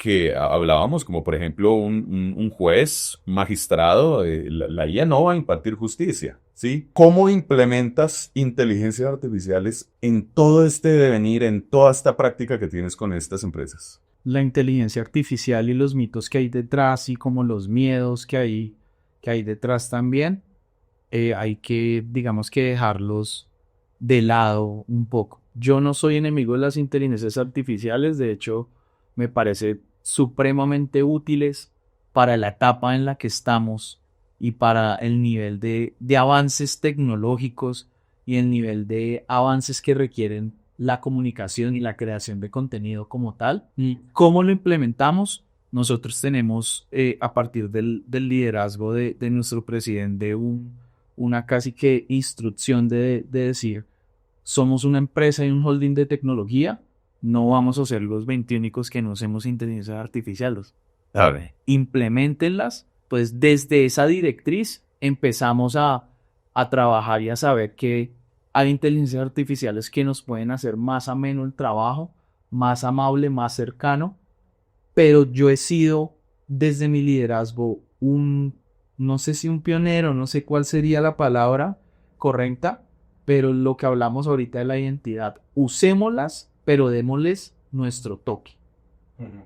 que hablábamos, como por ejemplo un juez, magistrado, la IA no va a impartir justicia, ¿sí? ¿Cómo implementas inteligencias artificiales en todo este devenir, en toda esta práctica que tienes con estas empresas? La inteligencia artificial y los mitos que hay detrás y como los miedos que hay detrás también, hay que, digamos que dejarlos de lado un poco. Yo no soy enemigo de las inteligencias artificiales, de hecho, me parece supremamente útiles para la etapa en la que estamos y para el nivel de avances tecnológicos y el nivel de avances que requieren la comunicación y la creación de contenido como tal. ¿Y cómo lo implementamos? Nosotros tenemos, a partir del liderazgo de nuestro presidente, una casi que instrucción de decir, somos una empresa y un holding de tecnología, no vamos a ser los 20 que no hacemos inteligencia artificial. A ver. Implementenlas, pues desde esa directriz empezamos a trabajar y a saber que hay inteligencias artificiales que nos pueden hacer más ameno el trabajo, más amable, más cercano, pero yo he sido desde mi liderazgo no sé si un pionero, no sé cuál sería la palabra correcta, pero lo que hablamos ahorita de la identidad, usémoslas, pero démosles nuestro toque.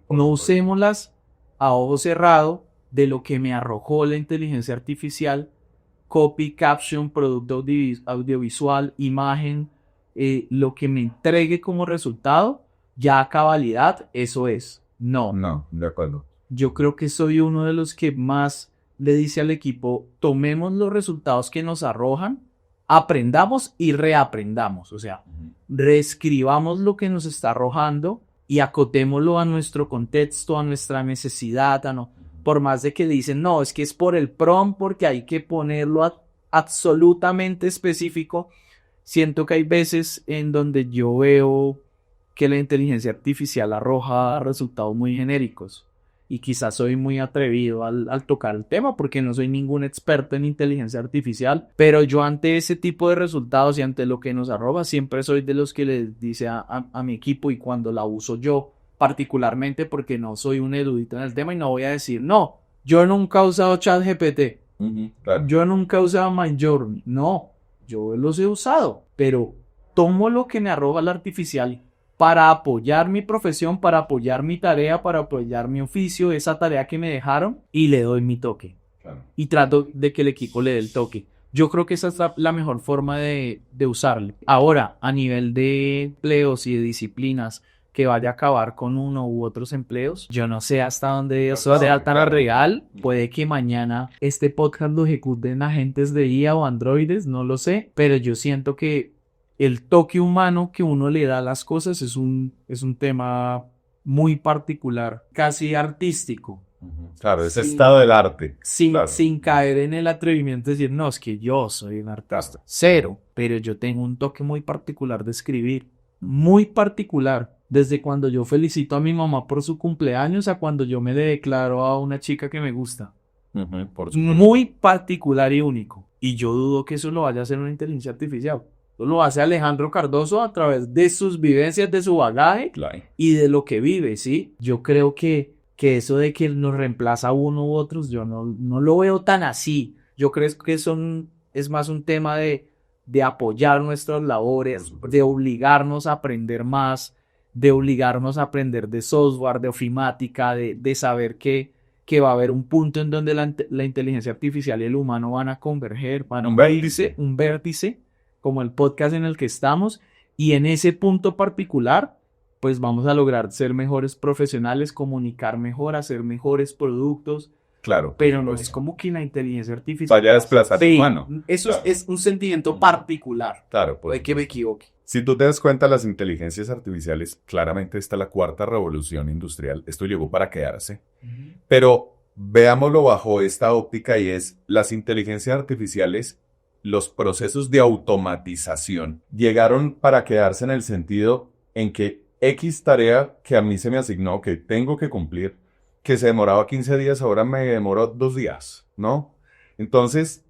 No usémoslas a ojo cerrado de lo que me arrojó la inteligencia artificial, copy, caption, producto audiovisual, imagen, lo que me entregue como resultado, ya a cabalidad, eso es. No. No, de acuerdo. Yo creo que soy uno de los que más le dice al equipo, tomemos los resultados que nos arrojan, aprendamos y reaprendamos. O sea, reescribamos lo que nos está arrojando y acotémoslo a nuestro contexto, a nuestra necesidad, por más de que dicen, no, es que es por el prompt, porque hay que ponerlo absolutamente específico. Siento que hay veces en donde yo veo que la inteligencia artificial arroja resultados muy genéricos. Y quizás soy muy atrevido al tocar el tema porque no soy ningún experto en inteligencia artificial, pero yo ante ese tipo de resultados y ante lo que nos arroja siempre soy de los que les dice a mi equipo, y cuando la uso yo particularmente porque no soy un erudito en el tema y no voy a decir, no, yo nunca he usado ChatGPT, Claro. yo nunca he usado Midjourney, no, yo los he usado, pero tomo lo que me arroja la artificial para apoyar mi profesión, para apoyar mi tarea, para apoyar mi oficio, esa tarea que me dejaron, y le doy mi toque. Claro. Y trato de que el equipo le dé el toque. Yo creo que esa es la mejor forma de usarlo. Ahora, a nivel de empleos y de disciplinas que vaya a acabar con uno u otros empleos, yo no sé hasta dónde eso sea tan real. Puede que mañana este podcast lo ejecuten agentes de IA o androides, no lo sé, pero yo siento que el toque humano que uno le da a las cosas es un tema muy particular, casi artístico. Claro, ese estado del arte. Claro. Sin caer en el atrevimiento de decir, no, es que yo soy un artista. Cero, pero yo tengo un toque muy particular de escribir, muy particular. Desde cuando yo felicito a mi mamá por su cumpleaños a cuando yo me le declaro a una chica que me gusta. Muy particular y único. Y yo dudo que eso lo vaya a hacer una inteligencia artificial. Eso lo hace Alejandro Cardoso a través de sus vivencias, de su bagaje y de lo que vive, ¿sí? Yo creo que eso de que nos reemplaza a uno u otros, yo no lo veo tan así. Yo creo que es más un tema de apoyar nuestras labores, de obligarnos a aprender más, de obligarnos a aprender de software, de ofimática, de saber que va a haber un punto en donde la inteligencia artificial y el humano van a converger, van a un vértice, como el podcast en el que estamos, y en ese punto particular, pues vamos a lograr ser mejores profesionales, comunicar mejor, hacer mejores productos. Claro. Pero no es como que la inteligencia artificial vaya a desplazar al humano. Eso es un sentimiento particular. Claro. Puede que me equivoque. Si tú te das cuenta, las inteligencias artificiales, claramente está la cuarta revolución industrial. Esto llegó para quedarse. Pero veámoslo bajo esta óptica, y es las inteligencias artificiales, los procesos de automatización llegaron para quedarse en el sentido en que X tarea que a mí se me asignó, que tengo que cumplir, que se demoraba 15 días, ahora me demoró 2 días, ¿no? Entonces,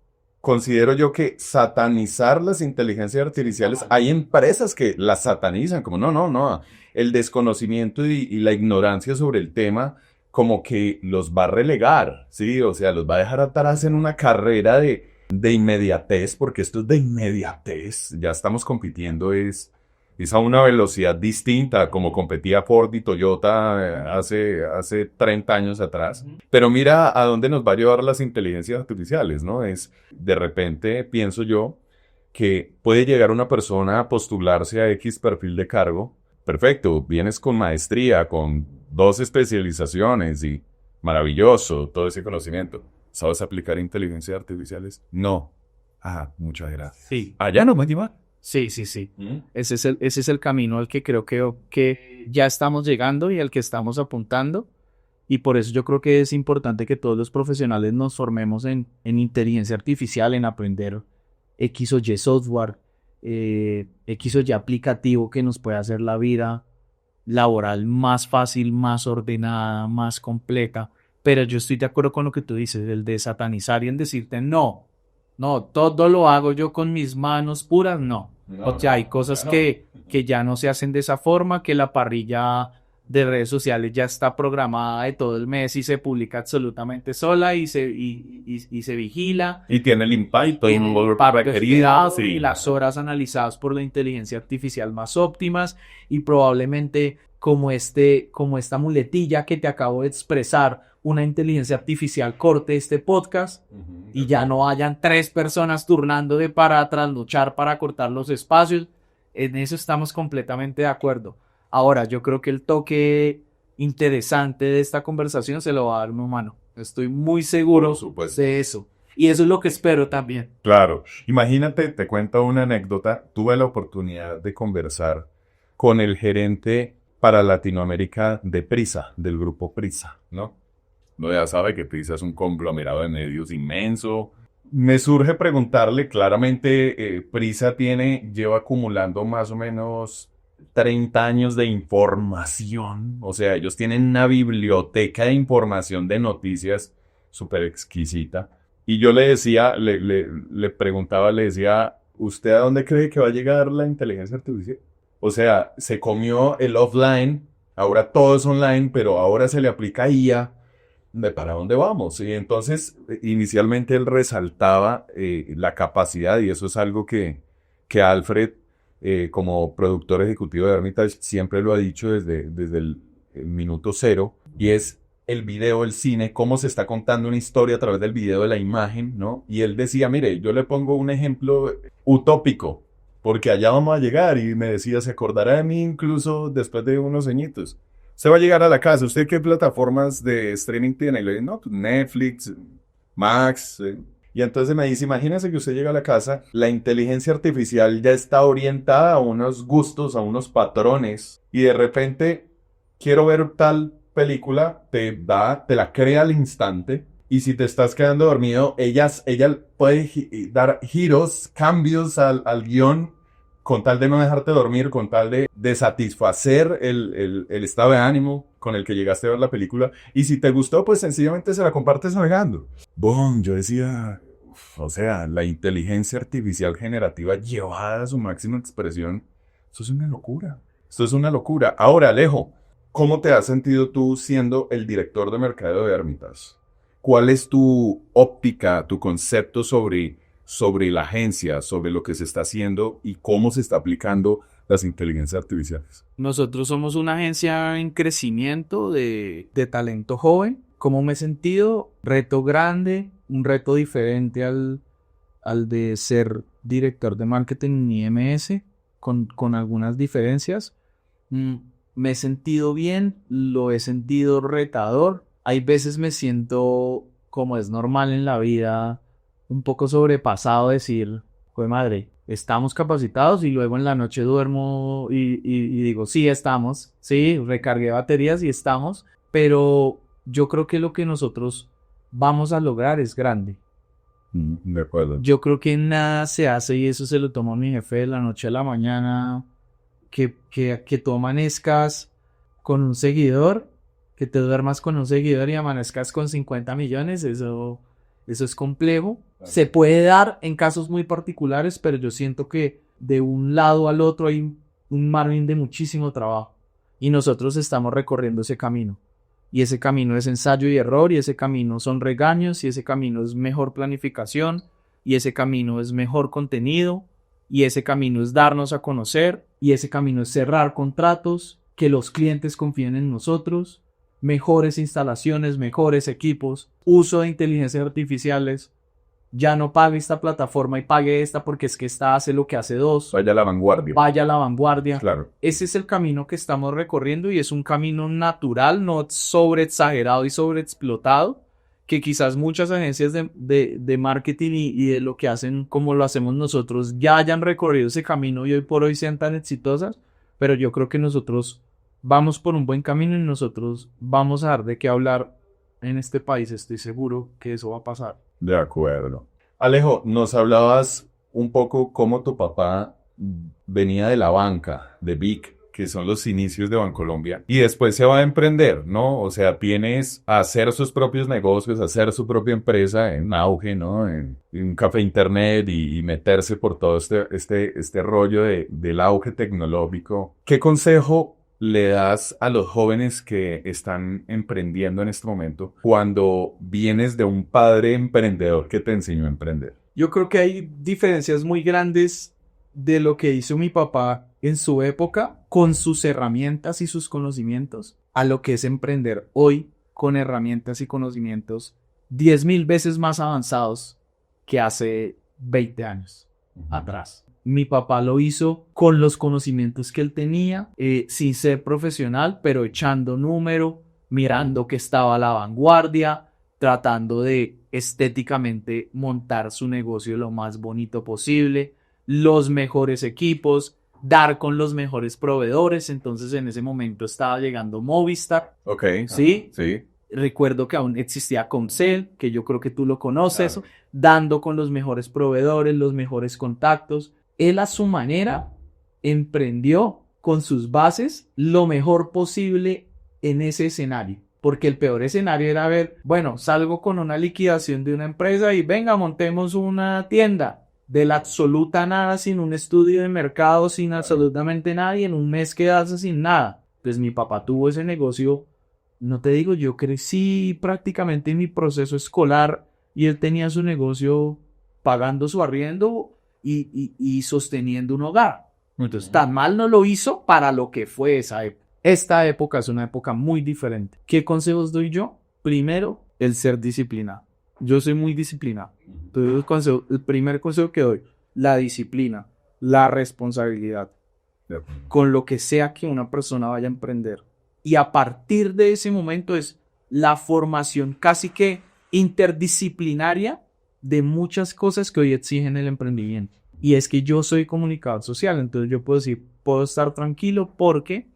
considero yo que satanizar las inteligencias artificiales, hay empresas que las satanizan, como no, el desconocimiento y la ignorancia sobre el tema como que los va a relegar, ¿sí? O sea, los va a dejar atrás en una carrera de inmediatez, porque esto es de inmediatez, ya estamos compitiendo, es a una velocidad distinta como competía Ford y Toyota hace 30 años atrás. Pero mira a dónde nos va a llevar las inteligencias artificiales, ¿no? De repente, pienso yo, que puede llegar una persona a postularse a X perfil de cargo. Perfecto, vienes con maestría, con 2 especializaciones y maravilloso todo ese conocimiento. ¿Sabes aplicar inteligencias artificiales? No. Ah, muchas gracias. Sí. Allá no me lleva. Sí. Ese es el camino al que creo que ya estamos llegando y al que estamos apuntando. Y por eso yo creo que es importante que todos los profesionales nos formemos en inteligencia artificial, en aprender X o Y software, X o Y aplicativo que nos pueda hacer la vida laboral más fácil, más ordenada, más completa. Pero yo estoy de acuerdo con lo que tú dices, el de satanizar y en decirte no, todo lo hago yo con mis manos puras, no. O sea, hay cosas que ya no se hacen de esa forma, que la parrilla de redes sociales ya está programada de todo el mes y se publica absolutamente sola y se vigila. Y tiene el impacto Y requerido. y las horas analizadas por la inteligencia artificial más óptimas y probablemente como esta muletilla que te acabo de expresar, una inteligencia artificial corte este podcast y ya no hayan 3 personas turnando para trasnochar para cortar los espacios. En eso estamos completamente de acuerdo. Ahora, yo creo que el toque interesante de esta conversación se lo va a dar un humano. Estoy muy seguro de eso. Y eso es lo que espero también. Claro. Imagínate, te cuento una anécdota. Tuve la oportunidad de conversar con el gerente para Latinoamérica de Prisa, del grupo Prisa, ¿no? No, ya sabe que Prisa es un conglomerado de medios inmenso. Me surge preguntarle, claramente, Prisa lleva acumulando más o menos 30 años de información. O sea, ellos tienen una biblioteca de información de noticias súper exquisita. Y yo le decía, le preguntaba, le decía, ¿usted a dónde cree que va a llegar la inteligencia artificial? O sea, se comió el offline, ahora todo es online, pero ahora se le aplica IA. ¿De para dónde vamos? Y entonces, inicialmente él resaltaba la capacidad, y eso es algo que Alfred, como productor ejecutivo de Hermitage, siempre lo ha dicho desde el minuto cero, y es el video, el cine, cómo se está contando una historia a través del video, de la imagen, ¿no? Y él decía, mire, yo le pongo un ejemplo utópico, porque allá vamos a llegar, y me decía, se acordará de mí incluso después de unos añitos. Usted va a llegar a la casa, ¿usted qué plataformas de streaming tiene? Y le digo, no, pues Netflix, Max. Y entonces me dice, imagínese que usted llega a la casa, la inteligencia artificial ya está orientada a unos gustos, a unos patrones, y de repente quiero ver tal película, te la crea al instante, y si te estás quedando dormido, ella puede dar giros, cambios al guión, con tal de no dejarte dormir, con tal de satisfacer el estado de ánimo con el que llegaste a ver la película. Y si te gustó, pues sencillamente se la compartes navegando. Boom, yo decía, o sea, la inteligencia artificial generativa llevada a su máxima expresión, esto es una locura. Esto es una locura. Ahora, Alejo, ¿cómo te has sentido tú siendo el director de mercadeo de Hermitage? ¿Cuál es tu óptica, tu concepto sobre la agencia, sobre lo que se está haciendo y cómo se está aplicando las inteligencias artificiales? Nosotros somos una agencia en crecimiento de talento joven. ¿Cómo me he sentido? Reto grande, un reto diferente al de ser director de marketing en IMS, con algunas diferencias. Me he sentido bien, lo he sentido retador. Hay veces me siento, como es normal en la vida, un poco sobrepasado, decir, pues madre, estamos capacitados, y luego en la noche duermo y digo, sí, estamos, sí, recargué baterías y estamos, pero yo creo que lo que nosotros vamos a lograr es grande. De acuerdo. Yo creo que nada se hace, y eso se lo tomó mi jefe de la noche a la mañana, que tú amanezcas con un seguidor, que te duermas con un seguidor y amanezcas con 50 millones, eso es complejo. Se puede dar en casos muy particulares, pero yo siento que de un lado al otro hay un margen de muchísimo trabajo y nosotros estamos recorriendo ese camino. Y ese camino es ensayo y error, y ese camino son regaños, y ese camino es mejor planificación, y ese camino es mejor contenido, y ese camino es darnos a conocer, y ese camino es cerrar contratos, que los clientes confíen en nosotros, mejores instalaciones, mejores equipos, uso de inteligencias artificiales. Ya no pague esta plataforma y pague esta porque es que esta hace lo que hace dos. Vaya a la vanguardia. Vaya a la vanguardia. Claro. Ese es el camino que estamos recorriendo y es un camino natural, no sobre exagerado y sobre explotado, que quizás muchas agencias de marketing y de lo que hacen como lo hacemos nosotros ya hayan recorrido ese camino y hoy por hoy sean tan exitosas, pero yo creo que nosotros vamos por un buen camino y nosotros vamos a dar de qué hablar en este país. Estoy seguro que eso va a pasar. De acuerdo. Alejo, nos hablabas un poco cómo tu papá venía de la banca, de Vic, que son los inicios de Bancolombia, y después se va a emprender, ¿no? O sea, vienes a hacer sus propios negocios, a hacer su propia empresa en auge, ¿no? En un café internet y meterse por todo este rollo del auge tecnológico. ¿Qué consejo le das a los jóvenes que están emprendiendo en este momento cuando vienes de un padre emprendedor que te enseñó a emprender? Yo creo que hay diferencias muy grandes de lo que hizo mi papá en su época con sus herramientas y sus conocimientos a lo que es emprender hoy con herramientas y conocimientos 10,000 veces más avanzados que hace 20 años atrás. Mi papá lo hizo con los conocimientos que él tenía, sin ser profesional, pero echando número, mirando que estaba a la vanguardia, tratando de estéticamente montar su negocio lo más bonito posible, los mejores equipos, dar con los mejores proveedores. Entonces en ese momento estaba llegando Movistar. Ok. ¿Sí? Sí. Recuerdo que aún existía Comcel, que yo creo que tú lo conoces, Claro. dando con los mejores proveedores, los mejores contactos. Él a su manera emprendió con sus bases lo mejor posible en ese escenario. Porque el peor escenario era ver, bueno, salgo con una liquidación de una empresa y venga, montemos una tienda de la absoluta nada, sin un estudio de mercado, sin absolutamente nada, y en un mes quedarse sin nada. Pues mi papá tuvo ese negocio. No te digo, yo crecí prácticamente en mi proceso escolar y él tenía su negocio pagando su arriendo y sosteniendo un hogar. Entonces, tan mal no lo hizo para lo que fue esa época. Esta época es una época muy diferente. ¿Qué consejos doy yo? Primero, el ser disciplinado. Yo soy muy disciplinado. Entonces, el primer consejo que doy, la disciplina, la responsabilidad con lo que sea que una persona vaya a emprender. Y a partir de ese momento es la formación casi que interdisciplinaria de muchas cosas que hoy exigen el emprendimiento. Y es que yo soy comunicador social, entonces yo puedo decir, puedo estar tranquilo porque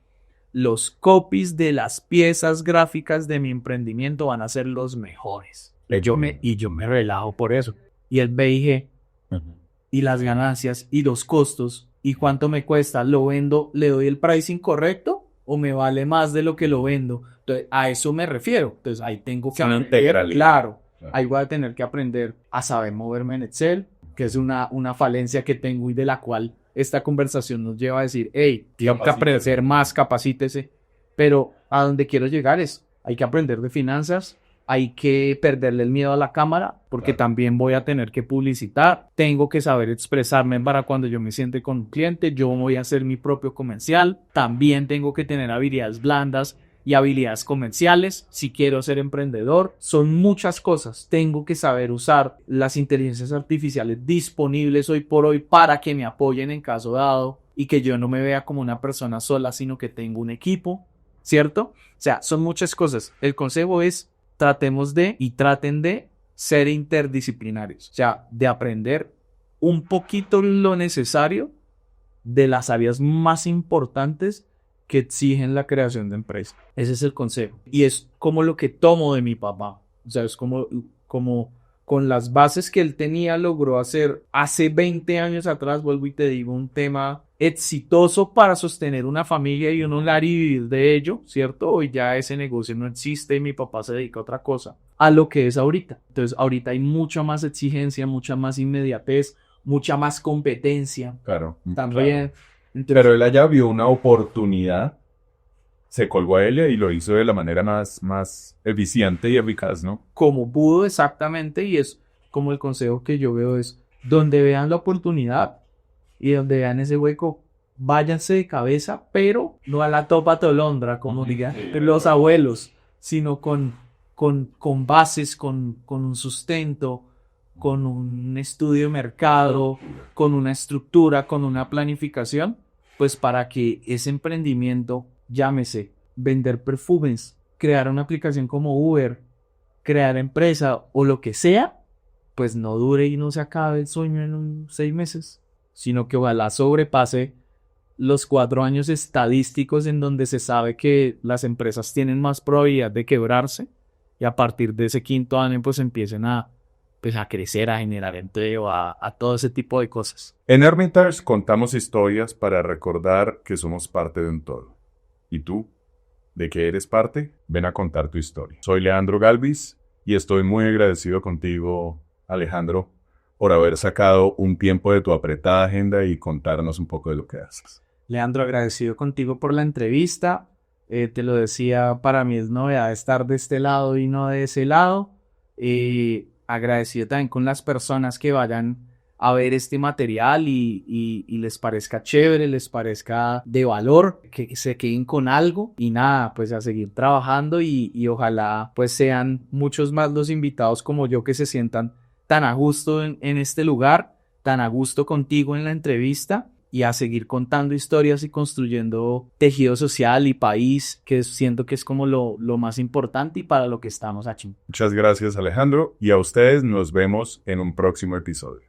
los copies de las piezas gráficas de mi emprendimiento van a ser los mejores. Y yo me relajo por eso. Y el BIG, y las ganancias, y los costos, y cuánto me cuesta, lo vendo, le doy el pricing correcto, o me vale más de lo que lo vendo. Entonces, a eso me refiero. Entonces, ahí tengo que aprender. Claro, ahí voy a tener que aprender a saber moverme en Excel, que es una falencia que tengo y de la cual esta conversación nos lleva a decir, hey, tengo que aprender más, capacítese. Pero a donde quiero llegar es, hay que aprender de finanzas, hay que perderle el miedo a la cámara, porque también voy a tener que publicitar, tengo que saber expresarme para cuando yo me siente con un cliente, yo voy a ser mi propio comercial, también tengo que tener habilidades blandas y habilidades comerciales si quiero ser emprendedor. Son muchas cosas, tengo que saber usar las inteligencias artificiales disponibles hoy por hoy para que me apoyen en caso dado y que yo no me vea como una persona sola, sino que tengo un equipo, ¿cierto? O sea, son muchas cosas. El consejo es tratemos de y traten de ser interdisciplinarios, o sea, de aprender un poquito lo necesario de las áreas más importantes que exigen la creación de empresas. Ese es el consejo. Y es como lo que tomo de mi papá. O sea, es como con las bases que él tenía, logró hacer hace 20 años atrás, vuelvo y te digo, un tema exitoso para sostener una familia y un hogar y vivir de ello, ¿cierto? Hoy ya ese negocio no existe y mi papá se dedica a otra cosa, a lo que es ahorita. Entonces, ahorita hay mucha más exigencia, mucha más inmediatez, mucha más competencia Claro. también. Claro. Entonces, Pero él allá vio una oportunidad, se colgó a ella y lo hizo de la manera más eficiente y eficaz, ¿no? como pudo exactamente, y es como el consejo que yo veo es, donde vean la oportunidad y donde vean ese hueco, váyanse de cabeza, pero no a la topa tolondra, como digan los abuelos, sino con bases, con un sustento, con un estudio de mercado, con una estructura, con una planificación, pues para que ese emprendimiento, llámese, vender perfumes, crear una aplicación como Uber, crear empresa o lo que sea, pues no dure y no se acabe el sueño en 6 meses, sino que ojalá sobrepase los 4 años estadísticos en donde se sabe que las empresas tienen más probabilidad de quebrarse y a partir de ese quinto año pues empiecen pues, a crecer, a generar empleo, a todo ese tipo de cosas. En Hermitage contamos historias para recordar que somos parte de un todo. ¿Y tú? ¿De qué eres parte? Ven a contar tu historia. Soy Leandro Galvis y estoy muy agradecido contigo, Alejandro, por haber sacado un tiempo de tu apretada agenda y contarnos un poco de lo que haces. Leandro, agradecido contigo por la entrevista. Te lo decía, para mí es novedad estar de este lado y no de ese lado. Agradecido también con las personas que vayan a ver este material y les parezca chévere, les parezca de valor, que se queden con algo y nada, pues a seguir trabajando y ojalá pues sean muchos más los invitados como yo que se sientan tan a gusto en este lugar, tan a gusto contigo en la entrevista y a seguir contando historias y construyendo tejido social y país, que siento que es como lo más importante y para lo que estamos aquí. Muchas gracias, Alejandro, y a ustedes nos vemos en un próximo episodio.